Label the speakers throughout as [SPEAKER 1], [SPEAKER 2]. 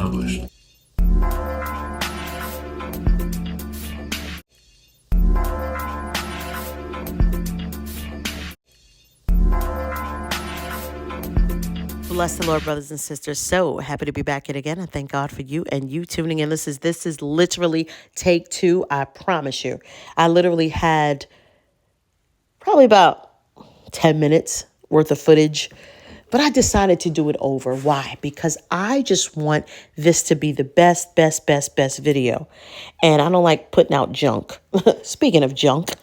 [SPEAKER 1] accomplished.
[SPEAKER 2] Bless the Lord, brothers and sisters. So happy to be back yet again. I thank God for you and you tuning in. This is literally take two. I promise you. I literally had probably about 10 minutes worth of footage, but I decided to do it over. Why? Because I just want this to be the best video. And I don't like putting out junk. Speaking of junk,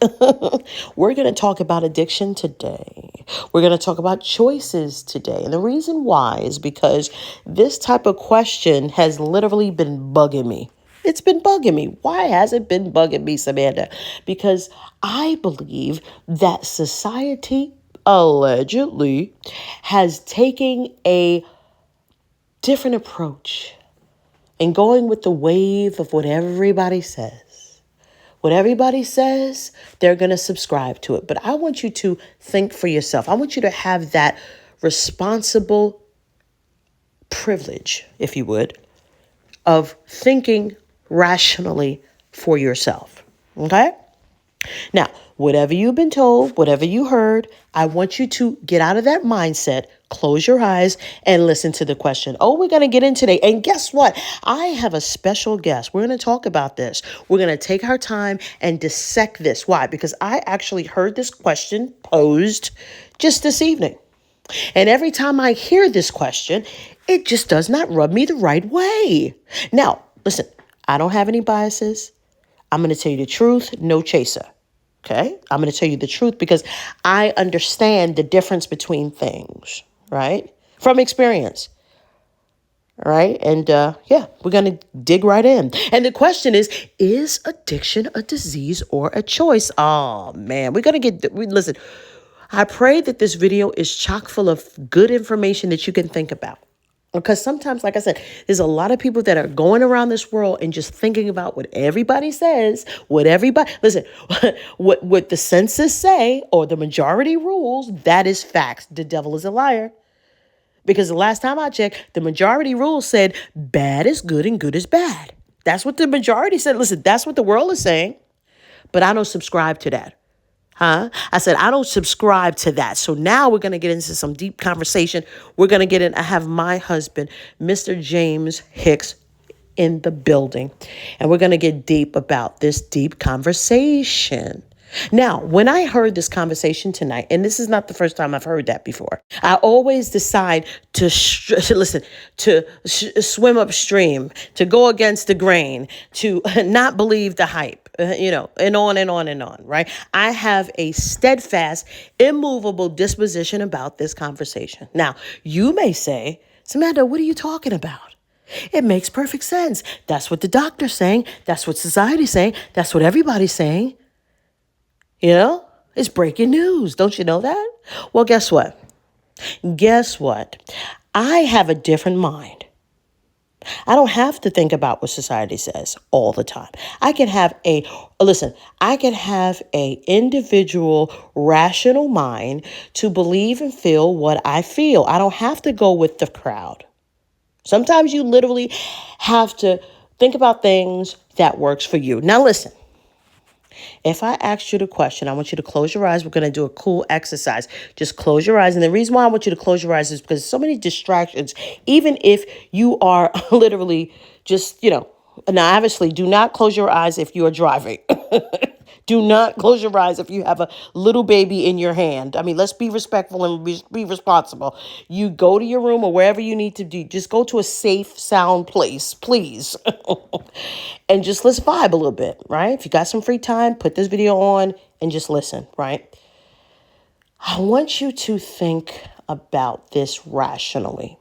[SPEAKER 2] we're going to talk about addiction today. We're going to talk about choices today. And the reason why is because this type of question has literally been bugging me. It's been bugging me. Why has it been bugging me, Samantha? Because I believe that society allegedly has taken a different approach and going with the wave of what everybody says. What everybody says, they're going to subscribe to it. But I want you to think for yourself. I want you to have that responsible privilege, if you would, of thinking rationally for yourself. Okay? Now, whatever you've been told, whatever you heard, I want you to get out of that mindset, close your eyes, and listen to the question. Oh, we're going to get in today. And guess what? I have a special guest. We're going to talk about this. We're going to take our time and dissect this. Why? Because I actually heard this question posed just this evening. And every time I hear this question, it just does not rub me the right way. Now, listen, I don't have any biases. I'm going to tell you the truth, no chaser. Okay? I'm going to tell you the truth because I understand the difference between things, right? From experience. All right? And we're going to dig right in. And the question is addiction a disease or a choice? Oh, man, we're going to listen, I pray that this video is chock full of good information that you can think about. Because sometimes, like I said, there's a lot of people that are going around this world and just thinking about what everybody says, what the census say or the majority rules, that is facts. The devil is a liar. Because the last time I checked, the majority rule said bad is good and good is bad. That's what the majority said. Listen, that's what the world is saying. But I don't subscribe to that. I said, I don't subscribe to that. So now we're going to get into some deep conversation. We're going to get in. I have my husband, Mr. James Hicks, in the building. And we're going to get deep about this deep conversation. Now, when I heard this conversation tonight, and this is not the first time I've heard that before, I always decide to swim upstream, to go against the grain, to not believe the hype, and on and on and on, right? I have a steadfast, immovable disposition about this conversation. Now, you may say, Samantha, what are you talking about? It makes perfect sense. That's what the doctor's saying. That's what society's saying. That's what everybody's saying. It's breaking news. Don't you know that? Well, guess what? I have a different mind. I don't have to think about what society says all the time. I can have a individual rational mind to believe and feel what I feel. I don't have to go with the crowd. Sometimes you literally have to think about things that works for you. Now, listen. If I asked you the question, I want you to close your eyes. We're going to do a cool exercise. Just close your eyes. And the reason why I want you to close your eyes is because so many distractions, even if you are literally just, now obviously do not close your eyes if you are driving. Do not close your eyes if you have a little baby in your hand. I mean, let's be respectful and be responsible. You go to your room or wherever you need to do. Just go to a safe, sound place, please. And just let's vibe a little bit, right? If you got some free time, put this video on and just listen, right? I want you to think about this rationally.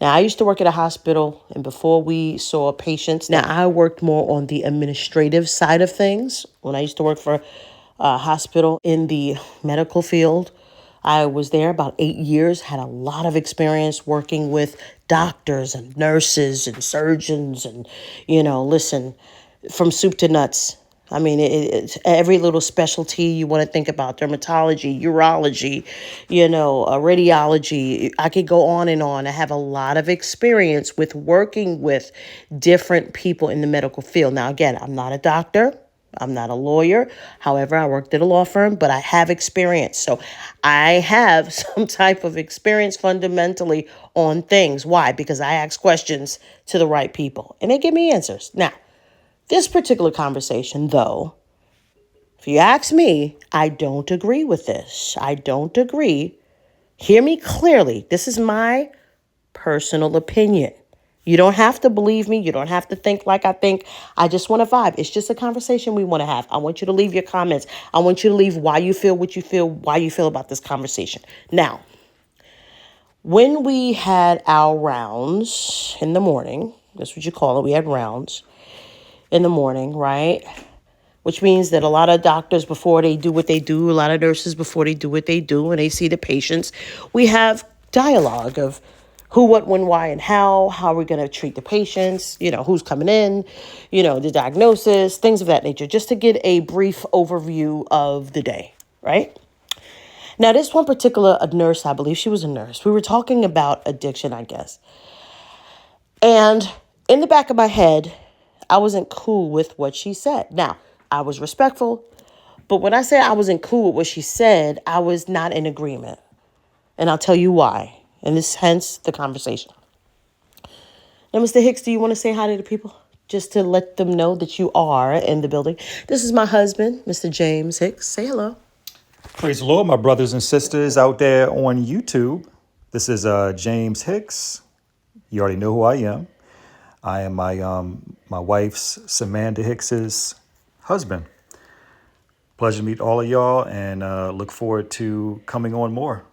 [SPEAKER 2] Now, I used to work at a hospital, and before we saw patients, now I worked more on the administrative side of things. When I used to work for a hospital in the medical field, I was there about 8 years, had a lot of experience working with doctors and nurses and surgeons and, from soup to nuts. I mean, it's every little specialty you want to think about: dermatology, urology, radiology. I could go on and on. I have a lot of experience with working with different people in the medical field. Now, again, I'm not a doctor. I'm not a lawyer. However, I worked at a law firm, but I have experience. So I have some type of experience fundamentally on things. Why? Because I ask questions to the right people and they give me answers. Now, this particular conversation, though, if you ask me, I don't agree with this. I don't agree. Hear me clearly. This is my personal opinion. You don't have to believe me. You don't have to think like I think. I just want to vibe. It's just a conversation we want to have. I want you to leave your comments. I want you to leave why you feel what you feel, why you feel about this conversation. Now, when we had our rounds in the morning, that's what you call it. We had rounds in the morning, right? Which means that a lot of doctors, before they do what they do, a lot of nurses, before they do what they do, and they see the patients, we have dialogue of who, what, when, why, and how we're going to treat the patients, who's coming in, the diagnosis, things of that nature, just to get a brief overview of the day, right? Now, this one particular a nurse, I believe she was a nurse, we were talking about addiction, I guess. And in the back of my head, I wasn't cool with what she said. Now, I was respectful, but when I say I wasn't cool with what she said, I was not in agreement. And I'll tell you why. And this hence the conversation. Now, Mr. Hicks, do you want to say hi to the people? Just to let them know that you are in the building. This is my husband, Mr. James Hicks. Say hello.
[SPEAKER 1] Praise the Lord, my brothers and sisters out there on YouTube. This is James Hicks. You already know who I am. I am my wife's, Samantha Hicks's husband. Pleasure to meet all of y'all, and look forward to coming on more.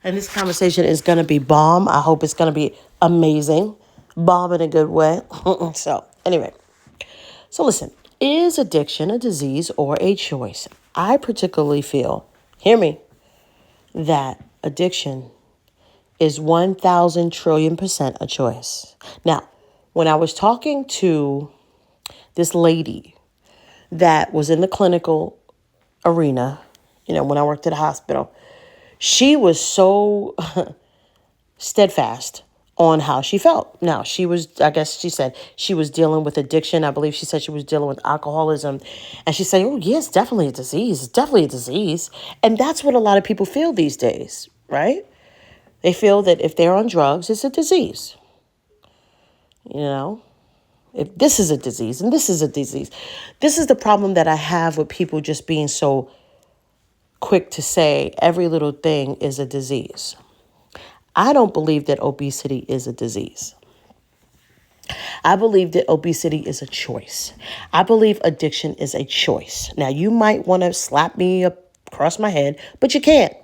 [SPEAKER 2] And this conversation is going to be bomb. I hope it's going to be amazing. Bomb in a good way. So, anyway. So, listen. Is addiction a disease or a choice? I particularly feel, hear me, that addiction is 1,000 trillion% a choice. Now, when I was talking to this lady that was in the clinical arena, when I worked at a hospital, she was so steadfast on how she felt. Now, I guess she said she was dealing with addiction. I believe she said she was dealing with alcoholism. And she said, oh, yes, definitely a disease. It's definitely a disease. And that's what a lot of people feel these days, right? They feel that if they're on drugs, it's a disease. If this is a disease and this is a disease. This is the problem that I have with people just being so quick to say every little thing is a disease. I don't believe that obesity is a disease. I believe that obesity is a choice. I believe addiction is a choice. Now, you might want to slap me across my head, but you can't.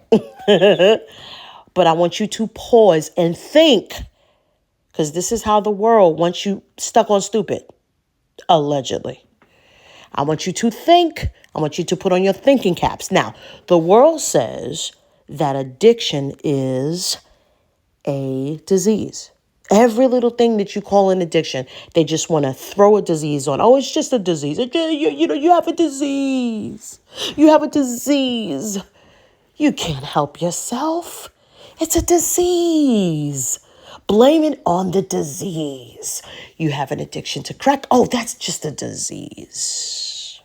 [SPEAKER 2] But I want you to pause and think, because this is how the world wants you stuck on stupid, allegedly. I want you to think. I want you to put on your thinking caps. Now, the world says that addiction is a disease. Every little thing that you call an addiction, they just want to throw a disease on. Oh, it's just a disease. You have a disease. You have a disease. You can't help yourself. It's a disease. Blame it on the disease. You have an addiction to crack. Oh, that's just a disease.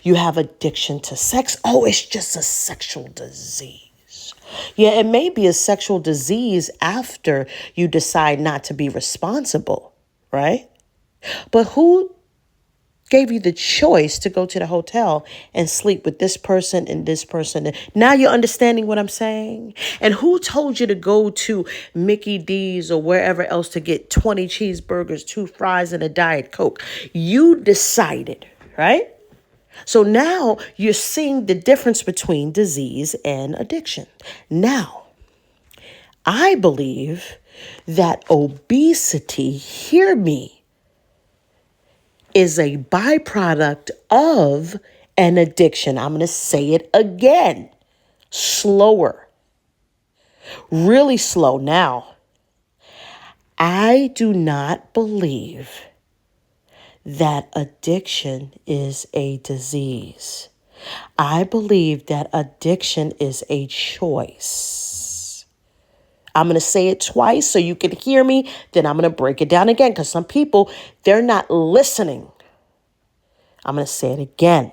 [SPEAKER 2] You have addiction to sex. Oh, it's just a sexual disease. Yeah, it may be a sexual disease after you decide not to be responsible, right? But who gave you the choice to go to the hotel and sleep with this person and this person? Now you're understanding what I'm saying? And who told you to go to Mickey D's or wherever else to get 20 cheeseburgers, 2 fries, and a Diet Coke? You decided, right? So now you're seeing the difference between disease and addiction. Now, I believe that obesity, hear me, is a byproduct of an addiction. I'm going to say it again, slower, really slow. Now, I do not believe that addiction is a disease. I believe that addiction is a choice. I'm going to say it twice so you can hear me. Then I'm going to break it down again because some people, they're not listening. I'm going to say it again.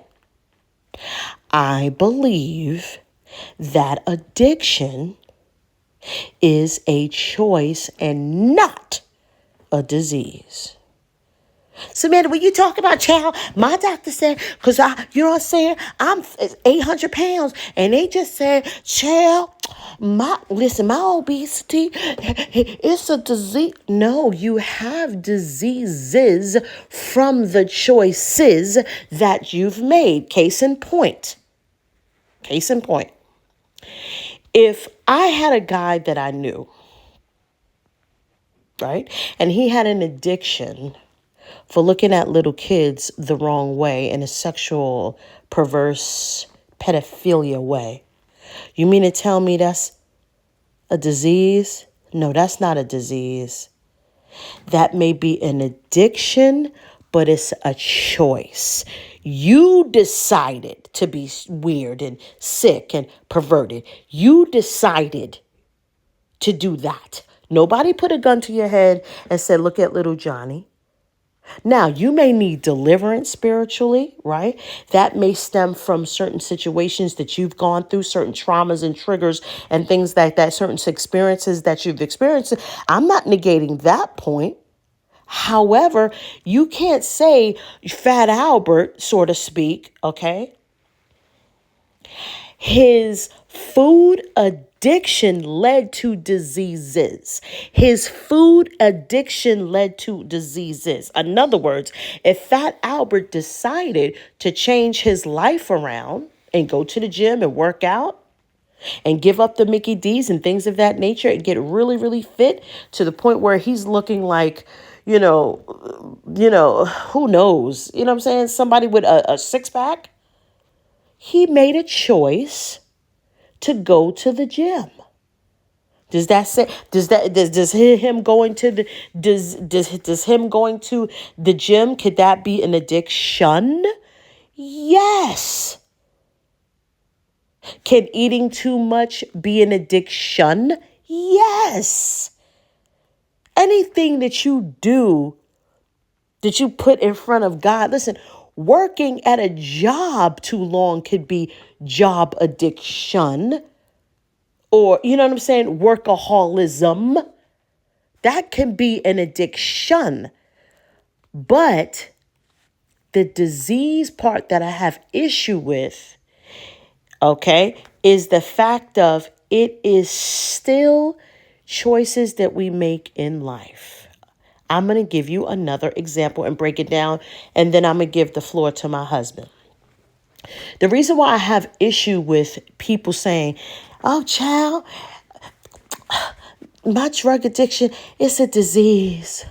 [SPEAKER 2] I believe that addiction is a choice and not a disease. Samantha, when you talk about child, my doctor said, because you know what I'm saying? I'm 800 pounds. And they just said, child, my obesity, it's a disease. No, you have diseases from the choices that you've made. Case in point. Case in point. If I had a guy that I knew, right, and he had an addiction for looking at little kids the wrong way in a sexual, perverse, pedophilia way. You mean to tell me that's a disease? No, that's not a disease. That may be an addiction, but it's a choice. You decided to be weird and sick and perverted. You decided to do that. Nobody put a gun to your head and said, look at little Johnny. Now, you may need deliverance spiritually, right? That may stem from certain situations that you've gone through, certain traumas and triggers and things like that, certain experiences that you've experienced. I'm not negating that point. However, you can't say Fat Albert, so to speak, okay? His food addiction led to diseases. His food addiction led to diseases. In other words, if Fat Albert decided to change his life around and go to the gym and work out and give up the Mickey D's and things of that nature and get really, really fit to the point where he's looking like, who knows? You know what I'm saying? Somebody with a six pack. He made a choice to go to the gym. Does that say does him going to the does him going to the gym, could that be an addiction? Yes. Can eating too much be an addiction? Yes. Anything that you do that you put in front of God. Listen, working at a job too long could be job addiction, or, you know what I'm saying, workaholism. That can be an addiction. But the disease part that I have issue with, okay, is the fact of it is still choices that we make in life. I'm going to give you another example and break it down, and then I'm going to give the floor to my husband. The reason why I have issue with people saying, oh, child, my drug addiction is a disease.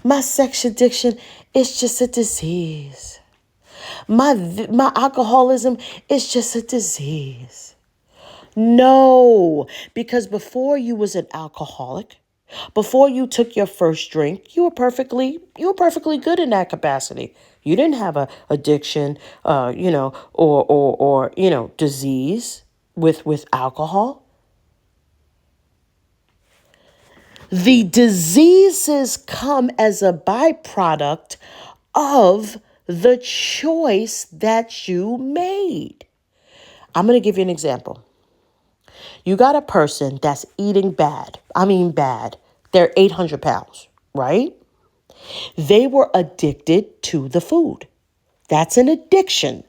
[SPEAKER 2] My sex addiction is just a disease. My alcoholism is just a disease. No, because before you was an alcoholic, before you took your first drink, you were perfectly good in that capacity. You didn't have a addiction, or disease with alcohol. The diseases come as a byproduct of the choice that you made. I'm going to give you an example. You got a person that's eating bad. I mean bad. They're 800 pounds, right? They were addicted to the food. That's an addiction.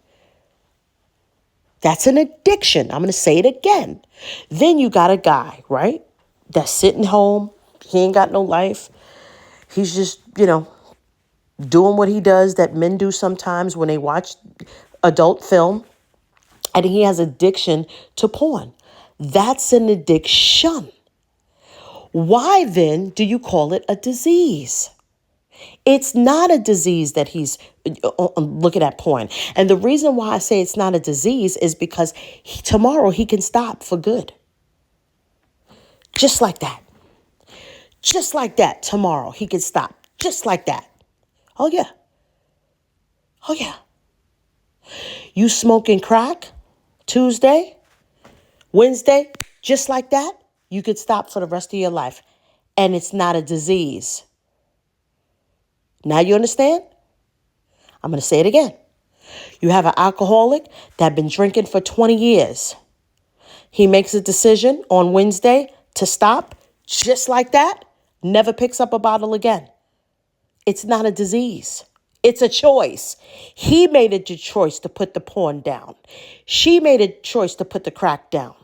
[SPEAKER 2] That's an addiction. I'm going to say it again. Then you got a guy, right, that's sitting home. He ain't got no life. He's just, doing what he does that men do sometimes when they watch adult film. And he has addiction to porn. That's an addiction. Why then do you call it a disease? It's not a disease that he's looking at porn. And the reason why I say it's not a disease is because tomorrow he can stop for good. Just like that. Just like that. Tomorrow he can stop. Just like that. Oh, yeah. Oh, yeah. You smoking crack Tuesday, Wednesday, just like that, you could stop for the rest of your life. And it's not a disease. Now you understand? I'm going to say it again. You have an alcoholic that been drinking for 20 years. He makes a decision on Wednesday to stop just like that, never picks up a bottle again. It's not a disease. It's a choice. He made a choice to put the porn down. She made a choice to put the crack down.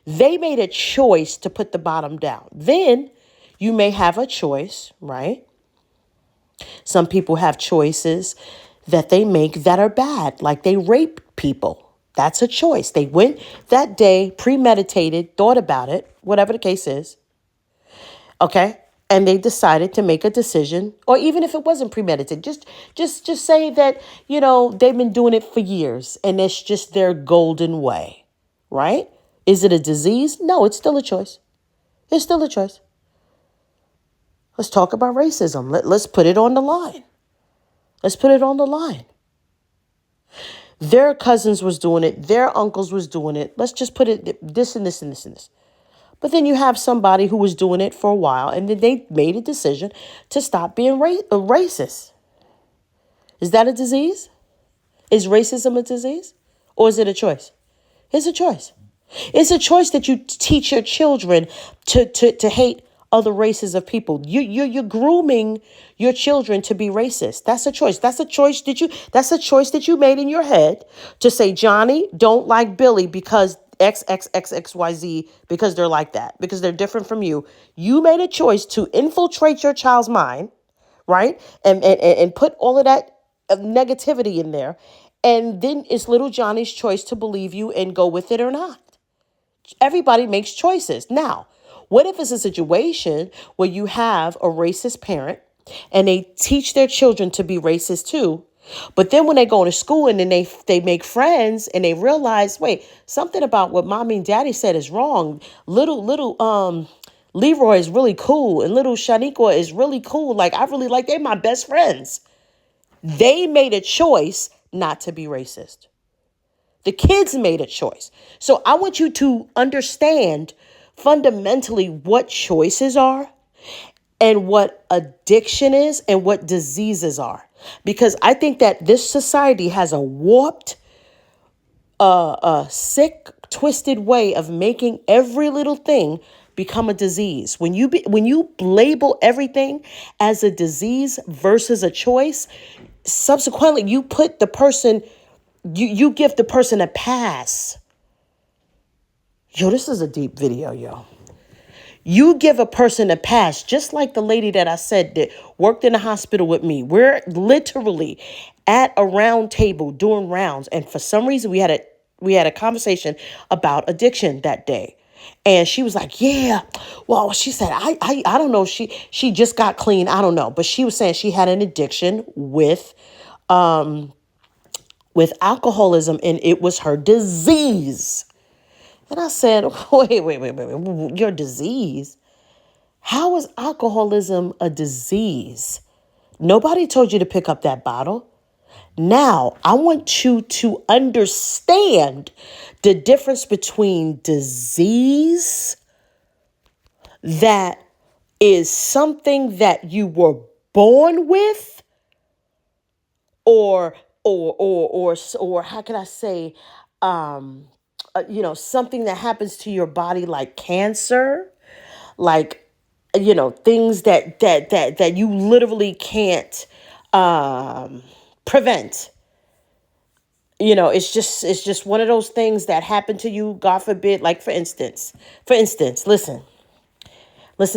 [SPEAKER 2] They made a choice to put the bottom down. Then you may have a choice, right? Some people have choices that they make that are bad, like they rape people. That's a choice. They went that day, premeditated, thought about it, whatever the case is, okay? And they decided to make a decision, or even if it wasn't premeditated, just say that, they've been doing it for years and it's just their golden way, right? Is it a disease? No, it's still a choice. It's still a choice. Let's talk about racism. Let's put it on the line. Let's put it on the line. Their cousins was doing it. Their uncles was doing it. Let's just put it this and this and this and this. But then you have somebody who was doing it for a while, and then they made a decision to stop being racist. Is that a disease? Is racism a disease? Or is it a choice? It's a choice. It's a choice that you teach your children to hate other races of people. You're grooming your children to be racist. That's a choice. That's a choice that you made in your head to say, Johnny, don't like Billy because XXXXYZ, because they're like that, because they're different from you. You made a choice to infiltrate your child's mind, right? And put all of that negativity in there. And then it's little Johnny's choice to believe you and go with it or not. Everybody makes choices. Now, what if it's a situation where you have a racist parent and they teach their children to be racist too, but then when they go to school and then they make friends and they realize, wait, something about what mommy and daddy said is wrong. Little Leroy is really cool and little Shaniqua is really cool. Like, I really like, they're my best friends. They made a choice not to be racist. The kids made a choice. So I want you to understand fundamentally what choices are and what addiction is and what diseases are. Because I think that this society has a warped, sick, twisted way of making every little thing become a disease. When you label everything as a disease versus a choice, subsequently you put the person, you give the person a pass. Yo, this is a deep video, yo. You give a person a pass, just like the lady that I said that worked in the hospital with me. We're literally at a round table doing rounds, and for some reason we had a conversation about addiction that day. And she was like, yeah, well, she said, I don't know. She just got clean. I don't know. But she was saying she had an addiction with alcoholism, and it was her disease. And I said, wait, your disease? How is alcoholism a disease? Nobody told you to pick up that bottle. Now, I want you to understand the difference between disease that is something that you were born with, or how can I say, something that happens to your body like cancer, like, things that you literally can't prevent. It's just one of those things that happen to you, God forbid. Like, for instance, listen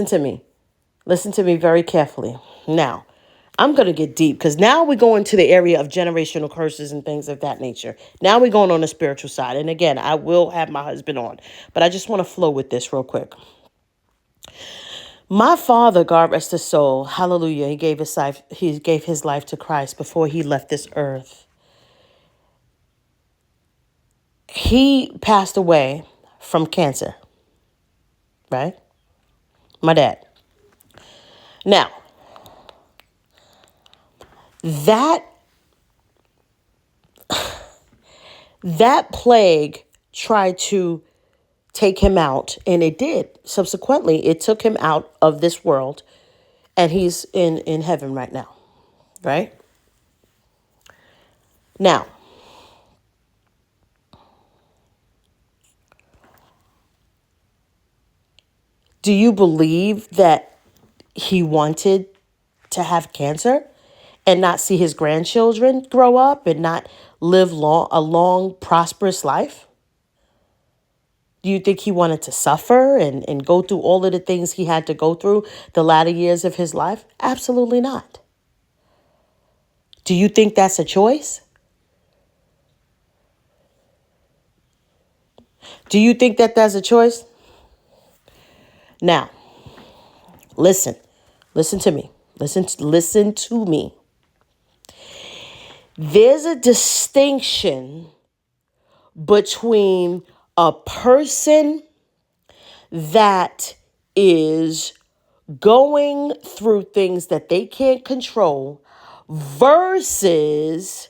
[SPEAKER 2] to me. Listen to me very carefully. Now, I'm going to get deep because now we're going to the area of generational curses and things of that nature. Now we're going on the spiritual side. And again, I will have my husband on, but I just want to flow with this real quick. My father, God rest his soul, hallelujah, he gave his life to Christ before he left this earth. He passed away from cancer, right? My dad. Now, that That plague tried to take him out, and it did. Subsequently, it took him out of this world, and he's in heaven right now, right? Now, do you believe that he wanted to have cancer and not see his grandchildren grow up and not live a long, prosperous life? Do you think he wanted to suffer and go through all of the things he had to go through the latter years of his life? Absolutely not. Do you think that's a choice? Do you think that that's a choice? Now, listen. Listen to me. Listen to me. There's a distinction between a person that is going through things that they can't control versus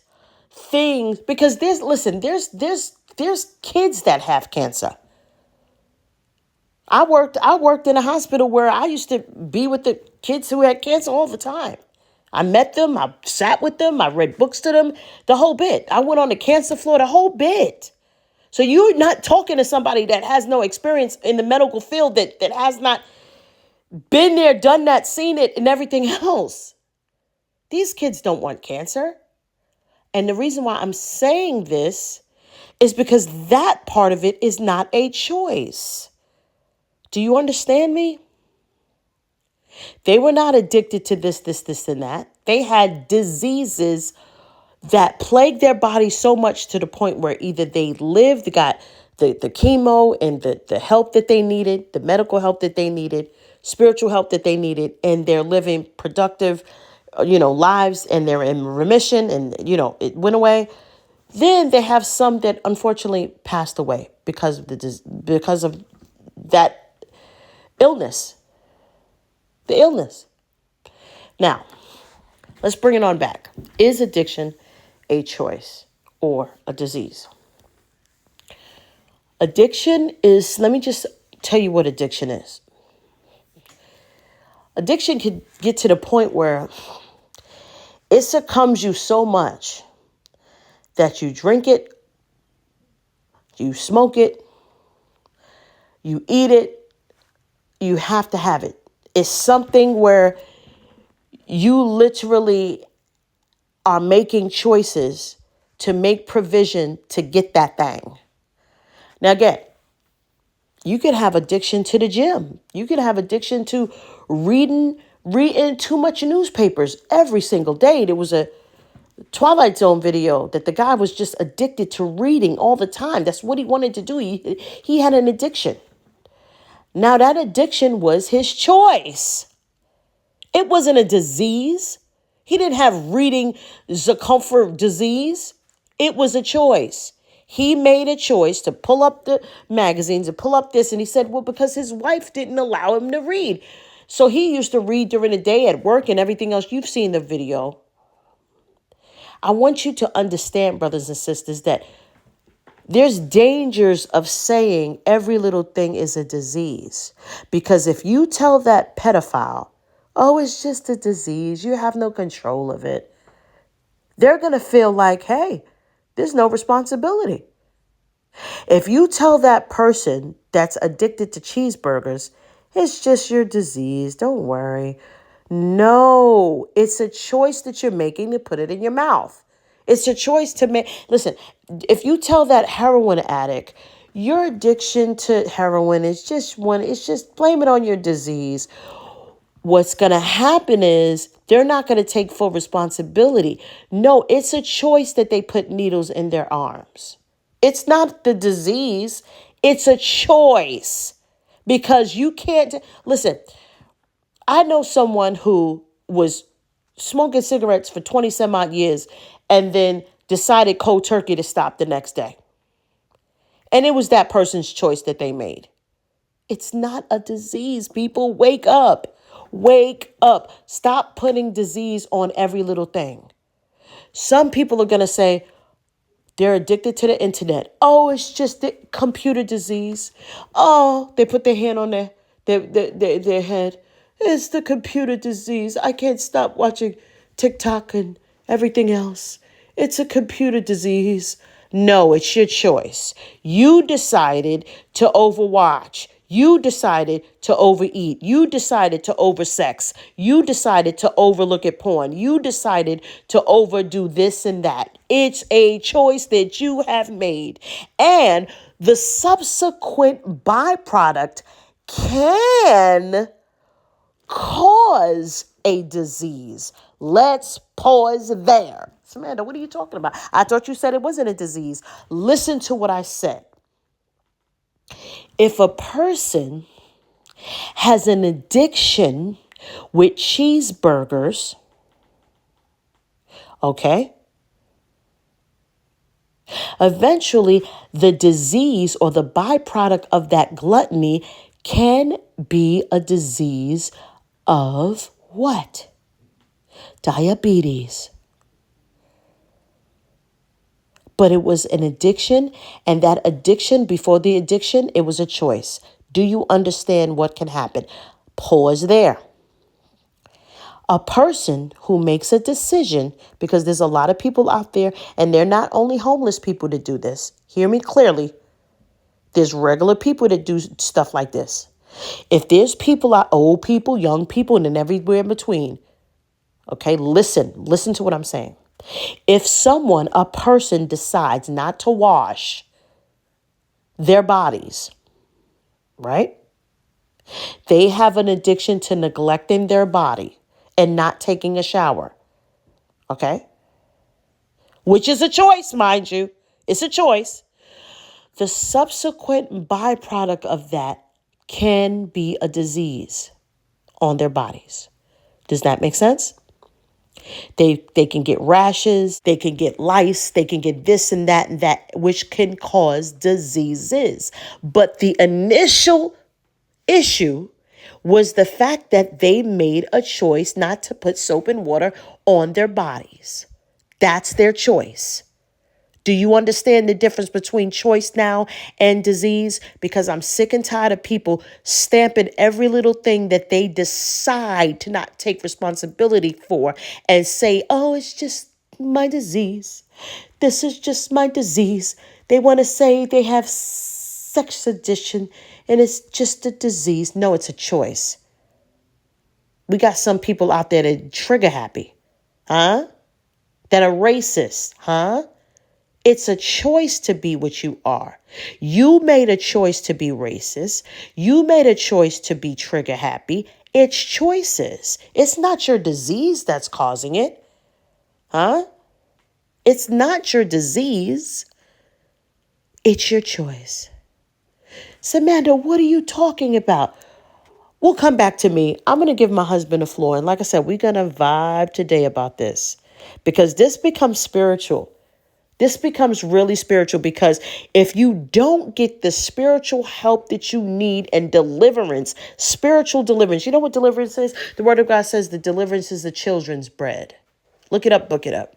[SPEAKER 2] things, because there's kids that have cancer. I worked in a hospital where I used to be with the kids who had cancer all the time. I met them, I sat with them, I read books to them, the whole bit. I went on the cancer floor, the whole bit. So you're not talking to somebody that has no experience in the medical field, that has not been there, done that, seen it, and everything else. These kids don't want cancer. And the reason why I'm saying this is because that part of it is not a choice. Do you understand me? They were not addicted to this, and that. They had diseases that plagued their body so much to the point where either they got the chemo and the help that they needed, the medical help that they needed, spiritual help that they needed, and they're living productive, lives, and they're in remission, and, it went away. Then they have some that unfortunately passed away because of that illness, the illness. Now, let's bring it on back. Is addiction a choice or a disease? Addiction is, let me just tell you what addiction is. Addiction can get to the point where it succumbs you so much that you drink it, you smoke it, you eat it, you have to have it. It's something where you literally are making choices to make provision to get that thing. Now, again, you could have addiction to the gym. You could have addiction to reading too much newspapers every single day. There was a Twilight Zone video that the guy was just addicted to reading all the time. That's what he wanted to do. He had an addiction. Now, that addiction was his choice. It wasn't a disease. He didn't have reading comfort disease. It was a choice. He made a choice to pull up the magazines and pull up this. And he said, well, because his wife didn't allow him to read. So he used to read during the day at work and everything else. You've seen the video. I want you to understand, brothers and sisters, that there's dangers of saying every little thing is a disease. Because if you tell that pedophile, oh, it's just a disease, you have no control of it, they're going to feel like, hey, there's no responsibility. If you tell that person that's addicted to cheeseburgers, it's just your disease, don't worry. No, it's a choice that you're making to put it in your mouth. It's a choice to make. Listen, if you tell that heroin addict, your addiction to heroin is just blame it on your disease. What's going to happen is they're not going to take full responsibility. No, it's a choice that they put needles in their arms. It's not the disease. It's a choice, because you can't. Listen, I know someone who was smoking cigarettes for 20 some odd years and then decided cold turkey to stop the next day. And it was that person's choice that they made. It's not a disease, people. Wake up. Wake up. Stop putting disease on every little thing. Some people are going to say, They're addicted to the internet. Oh, it's just the computer disease. Oh, they put their hand on their head. It's the computer disease. I can't stop watching TikTok and everything else. It's a computer disease. No, it's your choice. You decided to overwatch. You decided to overeat. You decided to oversex. You decided to overlook at porn. You decided to overdo this and that. It's a choice that you have made. And the subsequent byproduct can cause a disease. Let's pause there. Samantha, what are you talking about? I thought you said it wasn't a disease. Listen to what I said. If a person has an addiction with cheeseburgers, okay, eventually the disease or the byproduct of that gluttony can be a disease of what? Diabetes. But it was an addiction, and that addiction, before the addiction, it was a choice. Do you understand what can happen? Pause there. A person who makes a decision, because there's a lot of people out there, and they're not only homeless people that do this. Hear me clearly. There's regular people that do stuff like this. If there's people out, old people, young people, and then everywhere in between, okay, listen to what I'm saying. If a person decides not to wash their bodies, right? They have an addiction to neglecting their body and not taking a shower, okay? Which is a choice, mind you. It's a choice. The subsequent byproduct of that can be a disease on their bodies. Does that make sense? They can get rashes, they can get lice, they can get this and that, which can cause diseases. But the initial issue was the fact that they made a choice not to put soap and water on their bodies. That's their choice. Do you understand the difference between choice now and disease? Because I'm sick and tired of people stamping every little thing that they decide to not take responsibility for and say, oh, it's just my disease. This is just my disease. They want to say they have sex addiction and it's just a disease. No, it's a choice. We got some people out there that trigger happy, huh? That are racist, huh? It's a choice to be what you are. You made a choice to be racist. You made a choice to be trigger happy. It's choices. It's not your disease that's causing it. Huh? It's not your disease. It's your choice. Samantha, what are you talking about? We'll come back to me. I'm going to give my husband a floor. And like I said, we're going to vibe today about this because this becomes spiritual. This becomes really spiritual because if you don't get the spiritual help that you need and deliverance, spiritual deliverance, you know what deliverance is? The word of God says the deliverance is the children's bread. Look it up, book it up.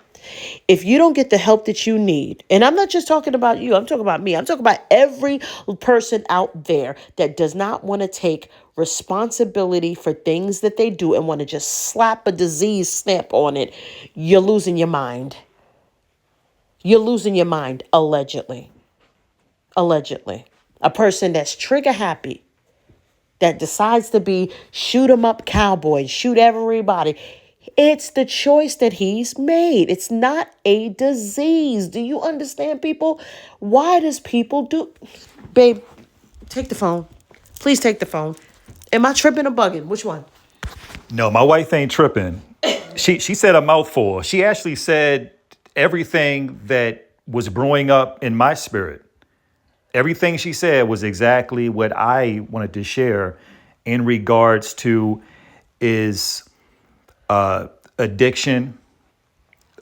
[SPEAKER 2] If you don't get the help that you need, and I'm not just talking about you, I'm talking about me. I'm talking about every person out there that does not want to take responsibility for things that they do and want to just slap a disease stamp on it. You're losing your mind. You're losing your mind, allegedly. Allegedly. A person that's trigger happy, that decides to be shoot 'em up cowboy, shoot everybody. It's the choice that he's made. It's not a disease. Do you understand, people? Why does people do... Babe, take the phone. Please take the phone. Am I tripping or bugging? Which one?
[SPEAKER 1] No, my wife ain't tripping. She said a mouthful. She actually said everything that was brewing up in my spirit. Everything she said was exactly what I wanted to share in regards to is addiction,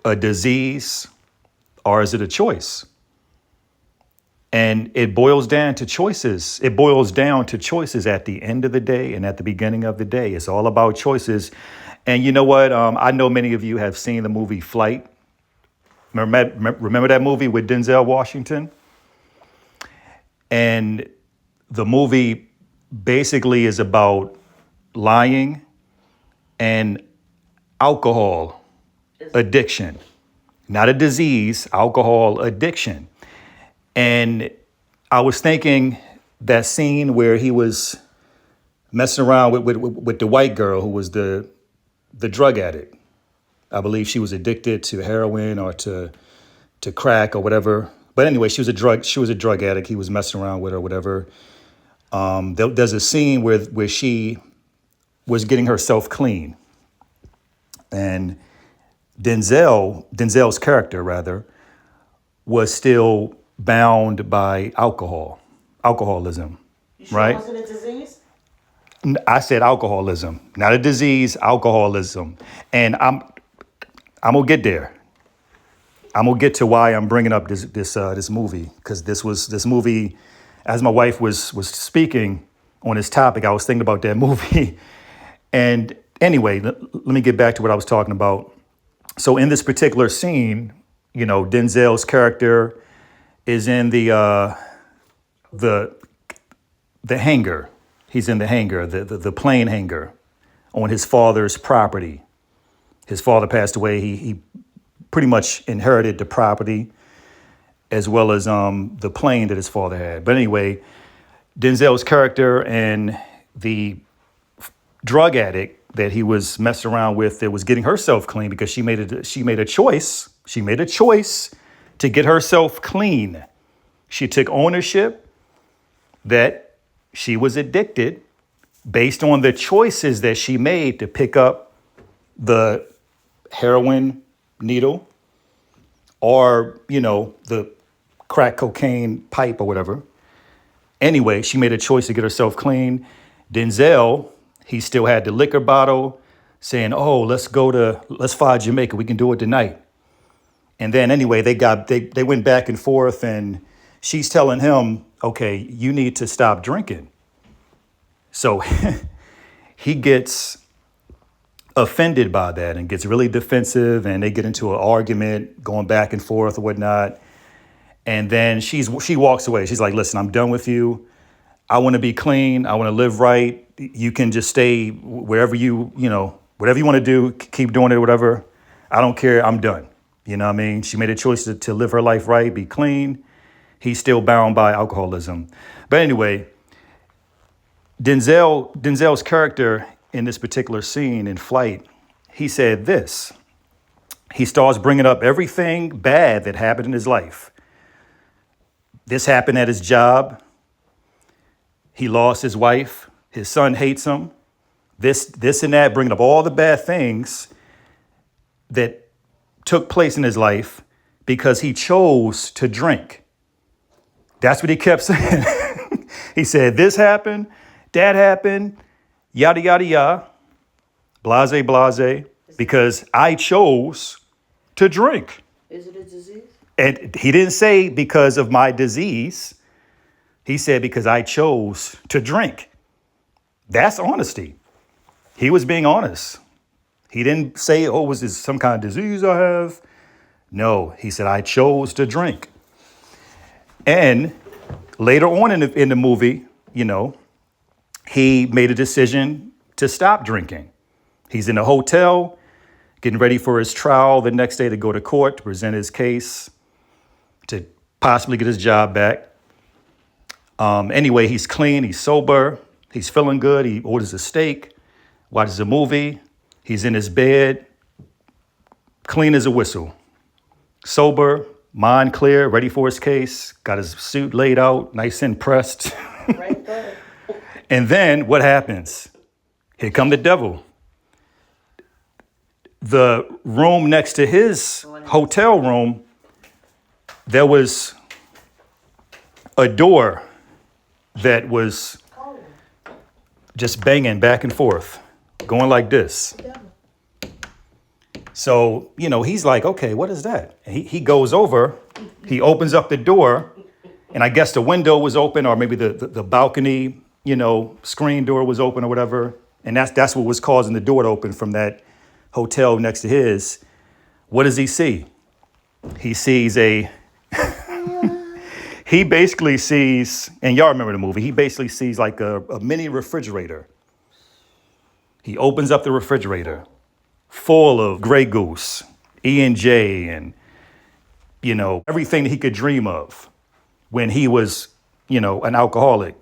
[SPEAKER 1] a disease, or is it a choice? And it boils down to choices. It boils down to choices at the end of the day and at the beginning of the day. It's all about choices. And you know what? I know many of you have seen the movie Flight Remember that movie with Denzel Washington? And the movie basically is about lying and alcohol addiction, not a disease, alcohol addiction. And I was thinking that scene where he was messing around with the white girl who was the drug addict. I believe she was addicted to heroin or to crack or whatever. But anyway, she was a drug addict. He was messing around with her, whatever. There's a scene where she was getting herself clean, and Denzel's character rather was still bound by alcoholism, right?
[SPEAKER 2] Wasn't a disease?
[SPEAKER 1] I said alcoholism, not a disease, alcoholism. And I'm gonna get there. I'm gonna get to why I'm bringing up this movie, because this movie, as my wife was speaking on this topic, I was thinking about that movie. And anyway, let me get back to what I was talking about. So in this particular scene, Denzel's character is in the hangar. He's in the hangar, the plane hangar, on his father's property. His father passed away. He pretty much inherited the property as well as the plane that his father had. But anyway, Denzel's character and the drug addict that he was messing around with, that was getting herself clean because she made a choice. She made a choice to get herself clean. She took ownership that she was addicted based on the choices that she made to pick up the heroin needle or, the crack cocaine pipe or whatever. Anyway, she made a choice to get herself clean. Denzel, he still had the liquor bottle saying, oh, let's fly Jamaica. We can do it tonight. And then anyway, they went back and forth, and she's telling him, okay, you need to stop drinking. So he gets offended by that and gets really defensive, and they get into an argument going back and forth or whatnot. And then she walks away. She's like, listen, I'm done with you. I want to be clean. I want to live right. You can just stay wherever whatever you want to do, keep doing it, whatever. I don't care. I'm done. You know what I mean? She made a choice to live her life right, be clean. He's still bound by alcoholism. But anyway, Denzel's character in this particular scene in Flight, he said this. He starts bringing up everything bad that happened in his life. This happened at his job. He lost his wife. His son hates him. This and that, bringing up all the bad things that took place in his life because he chose to drink. That's what he kept saying. He said, this happened, that happened, yada, yada, yada, blase, blase, because I chose to drink.
[SPEAKER 2] Is it a disease?
[SPEAKER 1] And he didn't say because of my disease. He said because I chose to drink. That's honesty. He was being honest. He didn't say, oh, was this some kind of disease I have? No, he said, I chose to drink. And later on in the movie, he made a decision to stop drinking. He's in a hotel, getting ready for his trial the next day to go to court to present his case, to possibly get his job back. Anyway, he's clean, he's sober, he's feeling good. He orders a steak, watches a movie. He's in his bed, clean as a whistle, sober, mind clear, ready for his case, got his suit laid out, nice and pressed.
[SPEAKER 2] Right there.
[SPEAKER 1] And then what happens? Here come the devil. The room next to his hotel room, there was a door that was just banging back and forth, going like this. So, he's like, okay, what is that? And he goes over, he opens up the door, and I guess the window was open, or maybe the balcony, screen door was open or whatever. And that's what was causing the door to open from that hotel next to his. What does he see? He sees he basically sees, and y'all remember the movie, he basically sees like a mini refrigerator. He opens up the refrigerator full of Grey Goose, E&J, and, everything that he could dream of when he was, an alcoholic.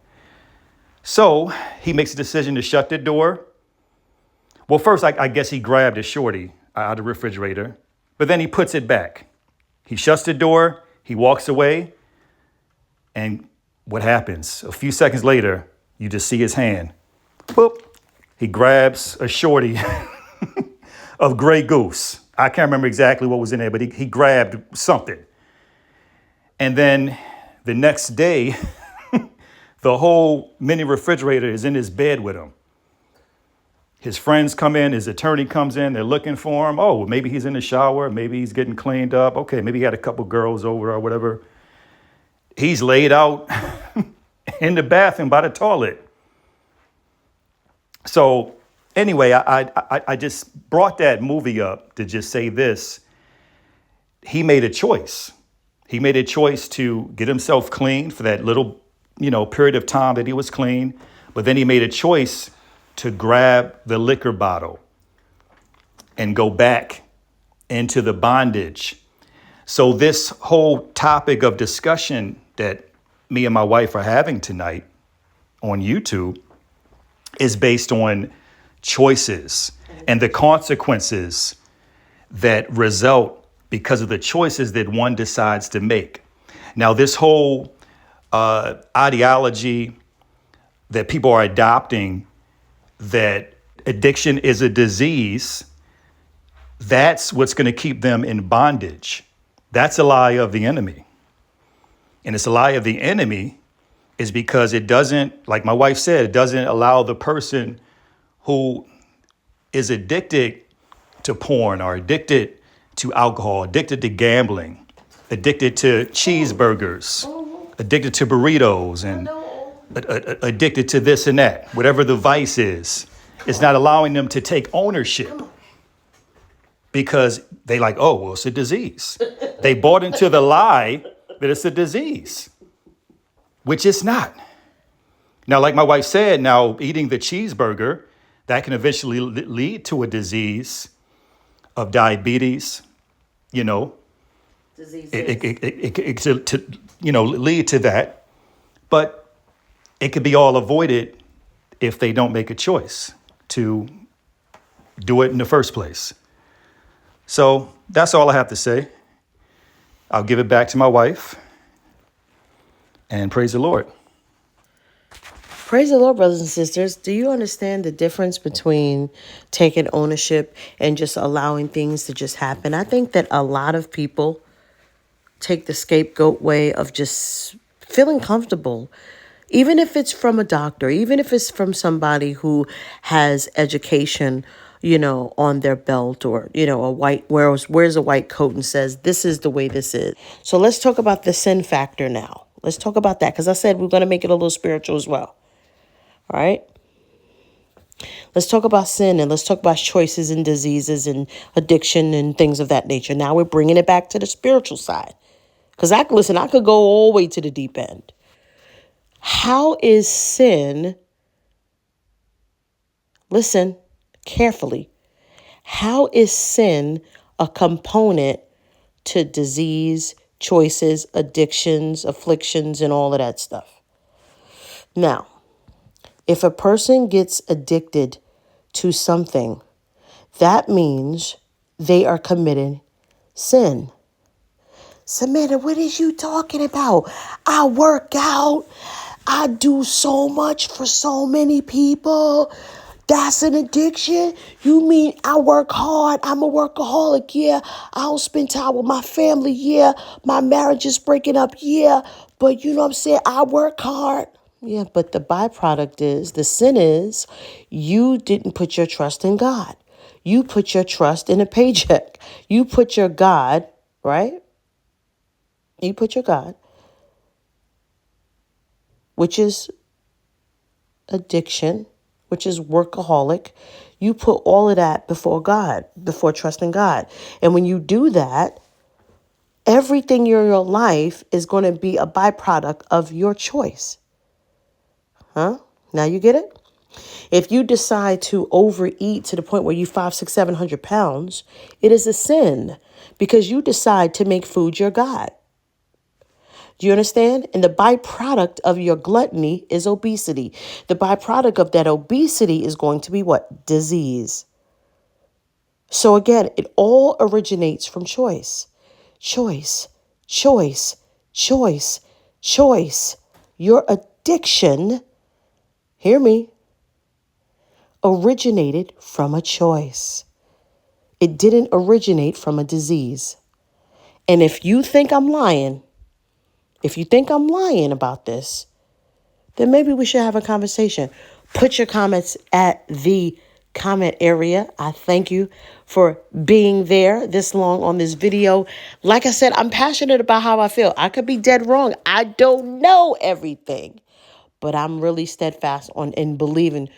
[SPEAKER 1] So he makes a decision to shut the door. Well, first, I guess he grabbed a shorty out of the refrigerator, but then he puts it back. He shuts the door, he walks away, and what happens? A few seconds later, you just see his hand. Boop. He grabs a shorty of Grey Goose. I can't remember exactly what was in there, but he grabbed something. And then the next day, the whole mini refrigerator is in his bed with him. His friends come in, his attorney comes in, they're looking for him. Oh, maybe he's in the shower, maybe he's getting cleaned up. Okay, maybe he had a couple girls over or whatever. He's laid out in the bathroom by the toilet. So anyway, I just brought that movie up to just say this. He made a choice. He made a choice to get himself clean for that little, period of time that he was clean. But then he made a choice to grab the liquor bottle and go back into the bondage. So this whole topic of discussion that me and my wife are having tonight on YouTube is based on choices and the consequences that result because of the choices that one decides to make. Now, this whole ideology that people are adopting, that addiction is a disease, that's what's going to keep them in bondage. That's a lie of the enemy. And it's a lie of the enemy is because it doesn't, like my wife said, it doesn't allow the person who is addicted to porn or addicted to alcohol, addicted to gambling, addicted to cheeseburgers, addicted to burritos, and addicted to this and that, whatever the vice is. It's not allowing them to take ownership because they like, oh, well, it's a disease. They bought into the lie that it's a disease, which it's not. Now, like my wife said, now eating the cheeseburger, that can eventually lead to a disease of diabetes,
[SPEAKER 2] Diseases.
[SPEAKER 1] it to lead to that. But it could be all avoided if they don't make a choice to do it in the first place. So that's all I have to say. I'll give it back to my wife. And praise the Lord.
[SPEAKER 2] Praise the Lord, brothers and sisters. Do you understand the difference between taking ownership and just allowing things to just happen? I think that a lot of people take the scapegoat way of just feeling comfortable, even if it's from a doctor, even if it's from somebody who has education, on their belt, or, a white, wears a white coat and says, this is the way this is. So let's talk about the sin factor now. Let's talk about that, because I said we're going to make it a little spiritual as well. All right. Let's talk about sin, and let's talk about choices and diseases and addiction and things of that nature. Now we're bringing it back to the spiritual side, because I could go all the way to the deep end. How is sin, listen carefully, how is sin a component to disease, choices, addictions, afflictions, and all of that stuff? Now, if a person gets addicted to something, that means they are committing sin. Samantha, what is you talking about? I work out. I do so much for so many people. That's an addiction? You mean I work hard? I'm a workaholic, yeah. I don't spend time with my family, yeah. My marriage is breaking up, yeah. But you know what I'm saying? I work hard. Yeah, but the byproduct is, the sin is, you didn't put your trust in God. You put your trust in a paycheck. You put your God, right? You put your God, which is addiction, which is workaholic. You put all of that before God, before trusting God. And when you do that, Everything in your life is going to be a byproduct of your choice. Huh? Now you get it? If you decide to overeat to the point where you 500, 600, 700 pounds, it is a sin because you decide to make food your God. Do you understand? And the byproduct of your gluttony is obesity. The byproduct of that obesity is going to be what? Disease. So again, it all originates from choice. Choice, choice, choice, choice. Your addiction, hear me, originated from a choice. It didn't originate from a disease. And if you think I'm lying, about this, then maybe we should have a conversation. Put your comments at the comment area. I thank you for being there this long on this video. Like I said, I'm passionate about how I feel. I could be dead wrong. I don't know everything, but I'm really steadfast on in believing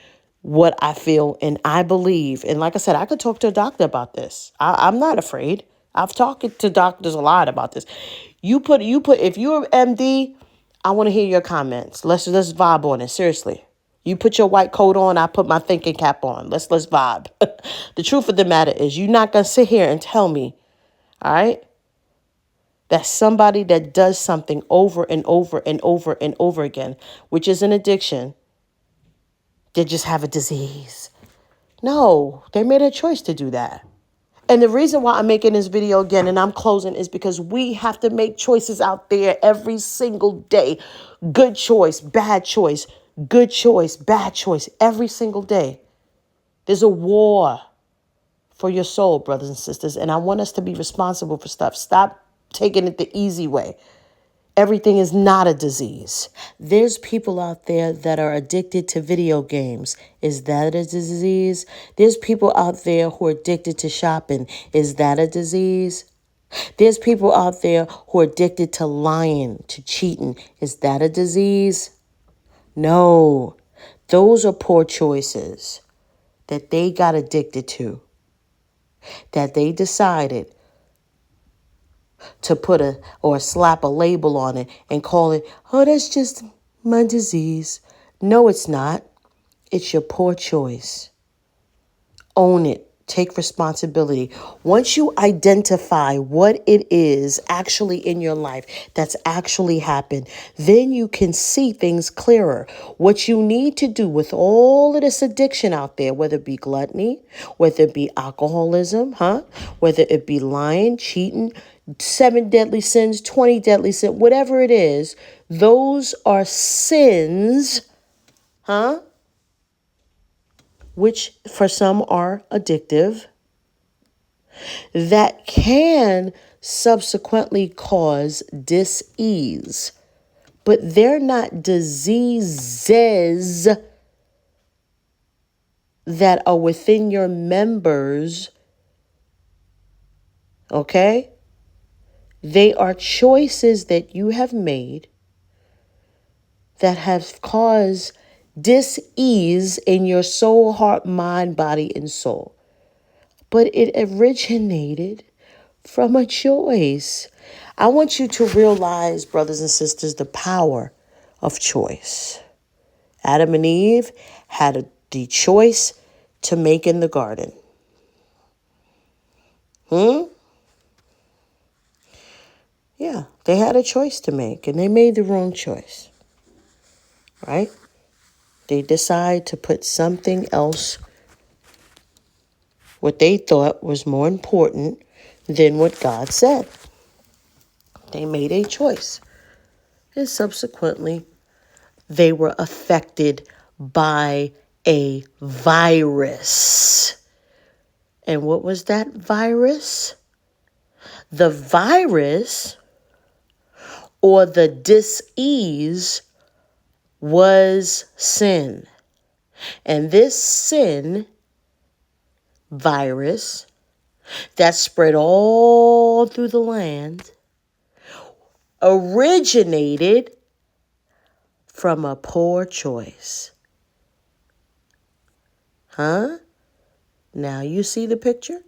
[SPEAKER 2] what I feel and I believe. And like I said, I could talk to a doctor about this. I'm not afraid. I've talked to doctors a lot about this. If you're MD, I want to hear your comments. Let's vibe on it. Seriously. You put your white coat on, I put my thinking cap on. Let's vibe. The truth of the matter is you're not gonna sit here and tell me, all right, that somebody that does something over and over and over and over again, which is an addiction, they just have a disease. No, they made a choice to do that. And the reason why I'm making this video again and I'm closing is because we have to make choices out there every single day. Good choice, bad choice, good choice, bad choice, every single day. There's a war for your soul, brothers and sisters. And I want us to be responsible for stuff. Stop taking it the easy way. Everything is not a disease. There's people out there that are addicted to video games. Is that a disease? There's people out there who are addicted to shopping. Is that a disease? There's people out there who are addicted to lying, to cheating. Is that a disease? No. Those are poor choices that they got addicted to, that they decided to put slap a label on it and call it, oh, that's just my disease. No, it's not. It's your poor choice. Own it. Take responsibility. Once you identify what it is actually in your life that's actually happened, then you can see things clearer. What you need to do with all of this addiction out there, whether it be gluttony, whether it be alcoholism, whether it be lying, cheating, 7 deadly sins, 20 deadly sins, whatever it is, those are sins, which for some are addictive, that can subsequently cause dis-ease. But they're not diseases that are within your members, okay? They are choices that you have made that have caused dis-ease in your soul, heart, mind, body, and soul. But it originated from a choice. I want you to realize, brothers and sisters, the power of choice. Adam and Eve had the choice to make in the garden. Yeah, they had a choice to make, and they made the wrong choice, right? They decide to put something else, what they thought was more important than what God said. They made a choice. And subsequently, they were affected by a virus. And what was that virus? The virus, or the dis-ease, was sin. And this sin virus that spread all through the land originated from a poor choice. Now you see the picture?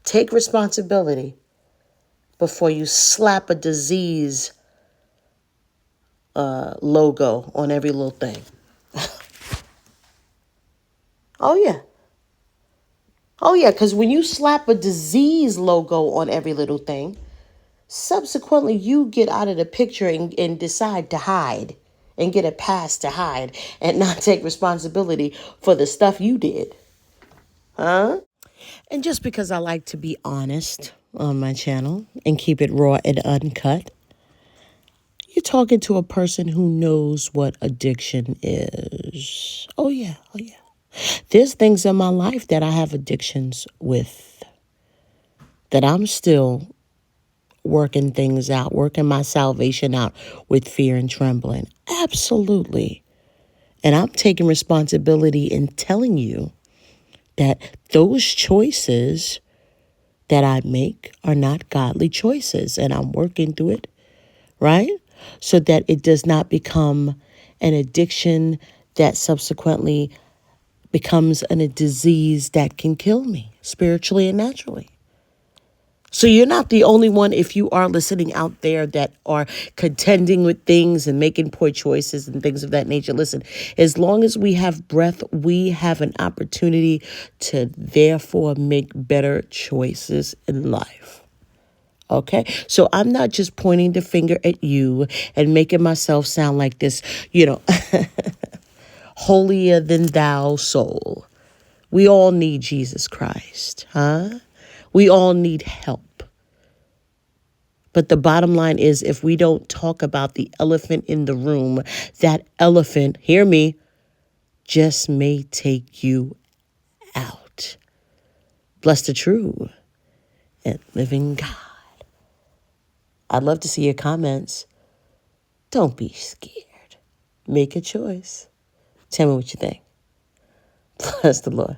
[SPEAKER 2] Take responsibility. before you slap a disease logo on every little thing. Oh, yeah. Oh, yeah, because when you slap a disease logo on every little thing, subsequently you get out of the picture and decide to hide and get a pass to hide and not take responsibility for the stuff you did. Huh? And just because I like to be honest on my channel and keep it raw and uncut, you're talking to a person who knows what addiction is. Oh, yeah. Oh, yeah. There's things in my life that I have addictions with that I'm still working things out, working my salvation out with fear and trembling. Absolutely. And I'm taking responsibility in telling you that those choices that I make are not godly choices. And I'm working through it, right? So that it does not become an addiction that subsequently becomes a disease that can kill me spiritually and naturally. So you're not the only one, if you are listening out there, that are contending with things and making poor choices and things of that nature. Listen, as long as we have breath, we have an opportunity to therefore make better choices in life. Okay, so I'm not just pointing the finger at you and making myself sound like this, holier than thou soul. We all need Jesus Christ, huh? We all need help. But the bottom line is, if we don't talk about the elephant in the room, that elephant, hear me, just may take you out. Bless the true and living God. I'd love to see your comments. Don't be scared. Make a choice. Tell me what you think. Bless the Lord.